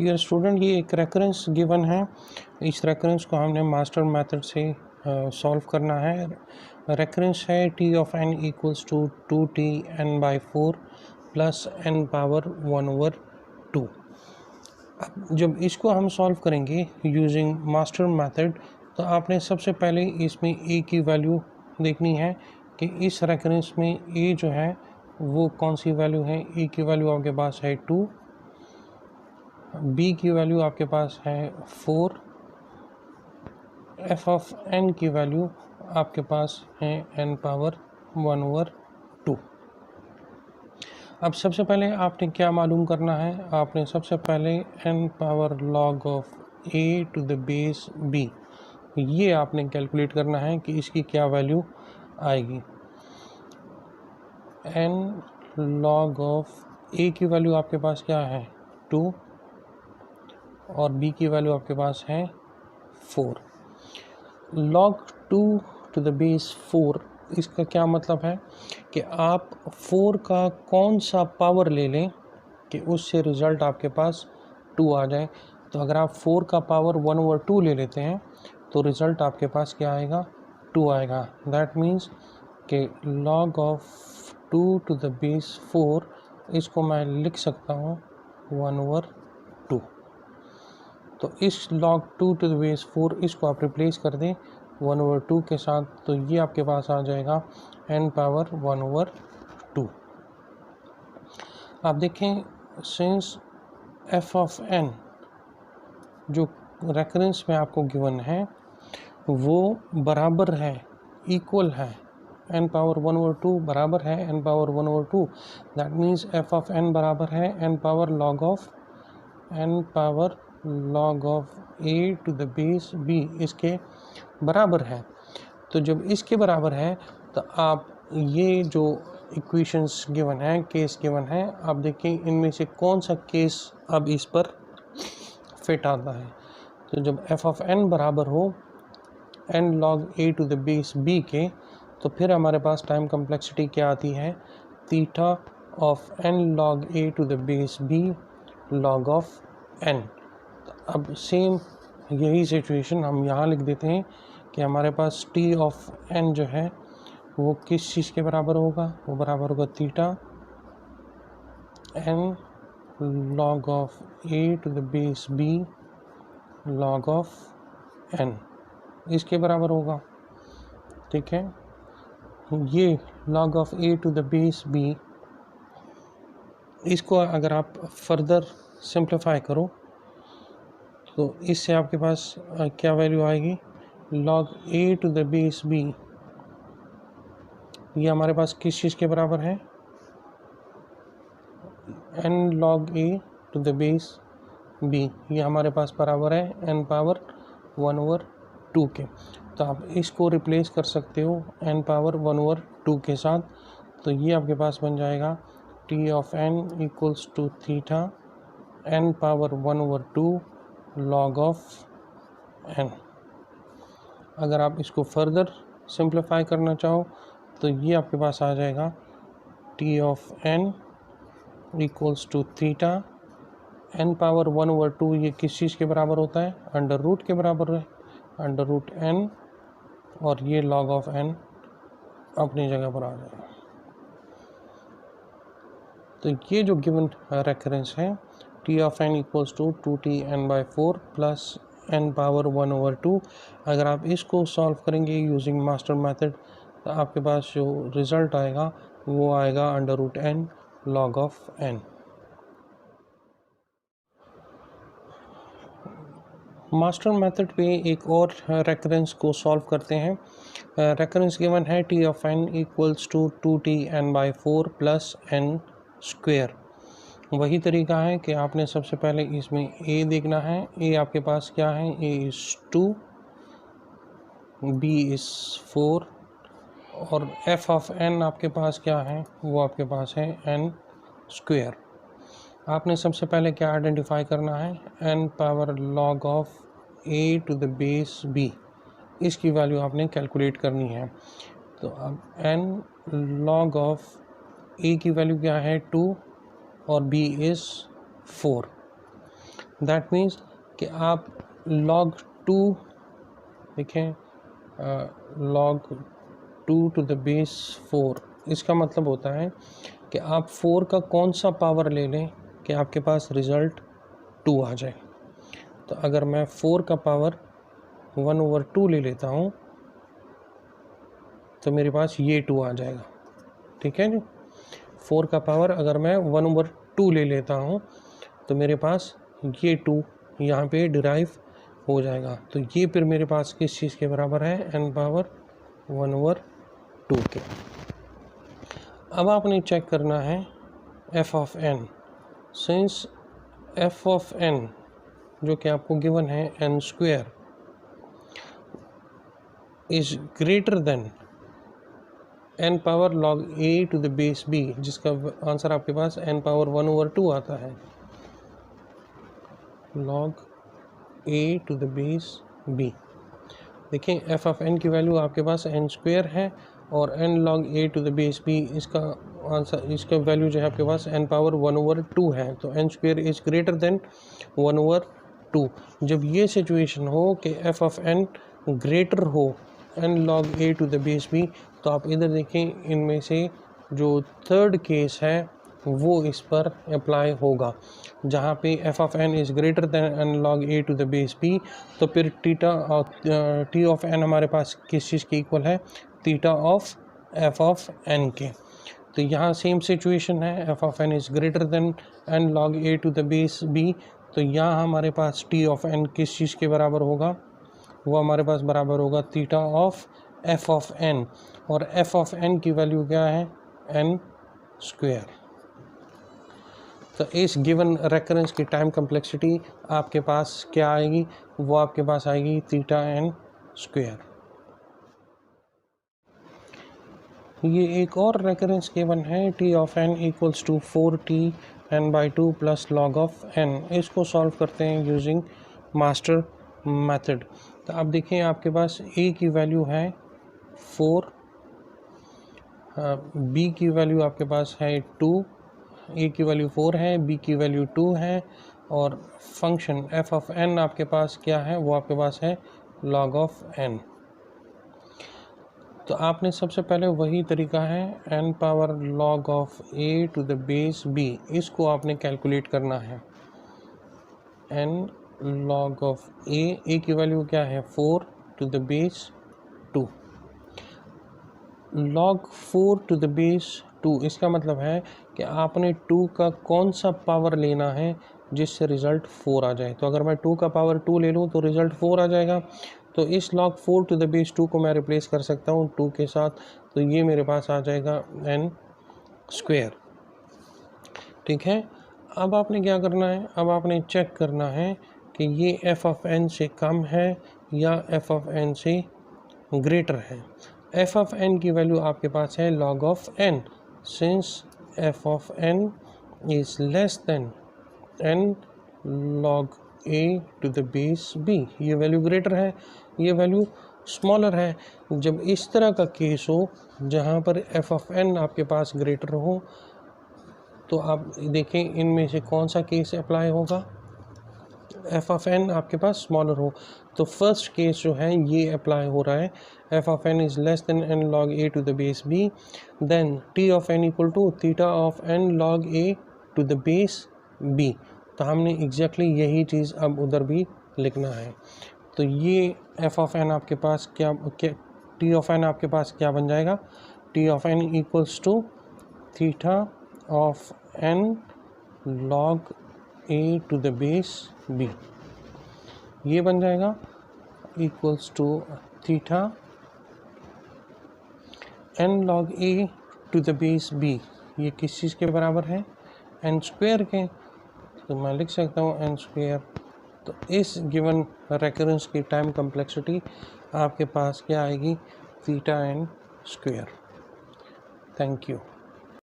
Dear student, ये एक recurrence given है। इस रेकरेंस को हमने मास्टर मेथड से सॉल्व करना है। रेकरेंस है t of n equals to 2t n/4 plus n power 1/2। अब जब इसको हम सॉल्व करेंगे यूजिंग मास्टर मेथड, तो आपने सबसे पहले इसमें a की वैल्यू देखनी है कि इस रेकरेंस में a जो है वो कौन सी वैल्यू है। a की वैल्यू आपके पास है 2, b की वैल्यू आपके पास है 4, f ऑफ n की वैल्यू आपके पास है n पावर 1/2। अब सबसे पहले आपने क्या मालूम करना है, आपने सबसे पहले n power log of a to the base b, ये आपने कैलकुलेट करना है कि इसकी क्या वैल्यू आएगी। n log ऑफ a की वैल्यू आपके पास क्या है 2 और b की वैल्यू आपके पास है 4। log 2 टू द बेस 4, इसका क्या मतलब है कि आप 4 का कौन सा पावर ले लें कि उससे रिज़ल्ट आपके पास 2 आ जाए। तो अगर आप 4 का पावर 1/2 ले लेते हैं तो रिज़ल्ट आपके पास क्या आएगा, 2 आएगा। दैट मीन्स कि log of 2 to the base 4, इसको मैं लिख सकता हूँ 1/2। तो इस log 2 टू द बेस 4 इसको आप रिप्लेस कर दें 1/2 के साथ, तो ये आपके पास आ जाएगा n पावर 1/2। आप देखें, सिंस f ऑफ n जो रेफरेंस में आपको गिवन है वो बराबर है, इक्वल है, n पावर 1/2 बराबर है n power 1/2। That means f of n बराबर है n power log of a to the base b, इसके बराबर है। तो जब इसके बराबर है तो आप ये जो इक्वेशंस गिवन है, केस गिवन है, आप देखें इनमें से कौन सा केस अब इस पर फिट आता है। तो जब f ऑफ n बराबर हो n log a to the base b के, तो फिर हमारे पास टाइम कम्प्लेक्सिटी क्या आती है, theta of n log a to the base b log of n। अब सेम यही सिचुएशन हम यहाँ लिख देते हैं कि हमारे पास t ऑफ n जो है वो किस चीज़ के बराबर होगा, वो बराबर होगा theta n log of a to the base b log of n, इसके बराबर होगा। ठीक है, ये log of a to the base b, इसको अगर आप फर्दर सिंप्लीफाई करो तो इससे आपके पास क्या वैल्यू आएगी, log a to the base b, ये हमारे पास किस चीज़ के बराबर है, n log a to the base b, ये हमारे पास बराबर है n पावर 1/2 के। तो आप इसको रिप्लेस कर सकते हो n पावर 1/2 के साथ। तो ये आपके पास बन जाएगा t of n equals to theta n power 1/2 log of n। अगर आप इसको फर्दर सिंप्लीफाई करना चाहो तो ये आपके पास आ जाएगा t of n equals to theta n power 1/2, ये किस चीज़ के बराबर होता है, अंडर रूट के बराबर है, अंडर रूट n, और ये log ऑफ n अपनी जगह पर आ जाएगा। तो ये जो गिवन रेफरेंस है t of n equals to 2t n/4 plus n power 1/2, अगर आप इसको सॉल्व करेंगे यूजिंग मास्टर मेथड तो आपके पास जो रिज़ल्ट आएगा वो आएगा under root n log of n। Master method पे एक और रेकरेंस को सॉल्व करते हैं। रेकरेंस गिवन है t of n equals to 2t n/4 plus n square. वही तरीका है कि आपने सबसे पहले इसमें a देखना है, a आपके पास क्या है, a इज़ 2, b इज़ 4, और f ऑफ n आपके पास क्या है, वो आपके पास है n स्क्वेयर। आपने सबसे पहले क्या आइडेंटिफाई करना है, n power log of a to the base b, इसकी वैल्यू आपने कैलकुलेट करनी है। तो अब n log ऑफ a की वैल्यू क्या है 2 और b इज़ 4। दैट मीन्स कि आप log 2 देखें, log 2 to the base 4, इसका मतलब होता है कि आप 4 का कौन सा पावर ले लें कि आपके पास रिज़ल्ट 2 आ जाए। तो अगर मैं 4 का पावर 1/2 ले लेता हूँ तो मेरे पास ये 2 आ जाएगा। ठीक है जी, 4 का पावर अगर मैं 1/2 ले लेता हूँ तो मेरे पास ये 2 यहाँ पे डिराइव हो जाएगा। तो ये फिर मेरे पास किस चीज़ के बराबर है, n पावर 1/2 के। अब आपने चेक करना है f of n। Since f of n जो कि आपको गिवन है n² is greater than n power log a to the base b, जिसका आंसर आपके पास n पावर 1/2 आता है। log a to the base b, देखिए f ऑफ n की वैल्यू आपके पास n² है और n log a to the base b इसका आंसर, इसका वैल्यू जो है आपके पास n पावर 1/2 है। तो n² इज ग्रेटर देन 1/2। जब ये सिचुएशन हो कि f ऑफ n ग्रेटर हो n log a to the base b, तो आप इधर देखें, इनमें से जो थर्ड केस है वो इस पर अप्लाई होगा, जहाँ पे f of n is greater than n log a to the base b। तो फिर थीटा t ऑफ n हमारे पास किस चीज़ के इक्वल है, theta of f of n के। तो यहाँ सेम सिचुएशन है, f of n is greater than n log a to the base b। तो यहाँ हमारे पास t ऑफ n किस चीज़ के बराबर होगा, वो हमारे पास बराबर होगा theta of f of n, और f ऑफ n की वैल्यू क्या है, n²। तो इस गिवन रेकरेंस की टाइम कम्प्लेक्सिटी आपके पास क्या आएगी, वो आपके पास आएगी थीटा n²। ये एक और रेकरेंस गिवन है, t of n equals to 4t n/2 plus log of n। इसको सॉल्व करते हैं यूजिंग मास्टर मेथड। तो आप देखें, आपके पास a की वैल्यू है 4, b की वैल्यू आपके पास है 2, a की वैल्यू 4 है, b की वैल्यू 2 है, और फंक्शन f ऑफ n आपके पास क्या है, वो आपके पास है log ऑफ n। तो आपने सबसे पहले वही तरीका है n power log of a to the base b, इसको आपने कैलकुलेट करना है। n log ऑफ a की वैल्यू क्या है 4 to the base 2, log 4 to the base 2, इसका मतलब है कि आपने 2 का कौन सा पावर लेना है जिससे रिज़ल्ट 4 आ जाए। तो अगर मैं 2 का पावर 2 ले लूँ तो रिज़ल्ट 4 आ जाएगा। तो इस log 4 टू द बेस 2 को मैं रिप्लेस कर सकता हूँ 2 के साथ, तो ये मेरे पास आ जाएगा n²। ठीक है, अब आपने क्या करना है, अब आपने चेक करना है कि ये f ऑफ n से कम है या f ऑफ n से ग्रेटर है। f ऑफ n की वैल्यू आपके पास है log of n। Since f of n is less than n log a to the base b, ये वैल्यू ग्रेटर है, ये वैल्यू स्मॉलर है। जब इस तरह का केस हो जहाँ पर f ऑफ n आपके पास ग्रेटर हो, तो आप देखें इनमें से कौन सा केस अप्लाई होगा, f ऑफ n आपके पास स्मॉलर हो। तो फर्स्ट केस जो है ये अप्लाई हो रहा है, f of n is less than n log a to the base b, then t of n equal to theta of n log a to the base b। तो हमने exactly यही चीज़ अब उधर भी लिखना है। तो ये f ऑफ n आपके पास क्या t ऑफ n आपके पास क्या बन जाएगा, t of n equals to theta of n log a to the base b, ये बन जाएगा equals to theta n log a to the base b। ये किस चीज़ के बराबर है, n² के। तो मैं लिख सकता हूँ n²। तो इस गिवन रेकरेंस की टाइम कम्प्लेक्सिटी आपके पास क्या आएगी, थीटा n²। Thank you.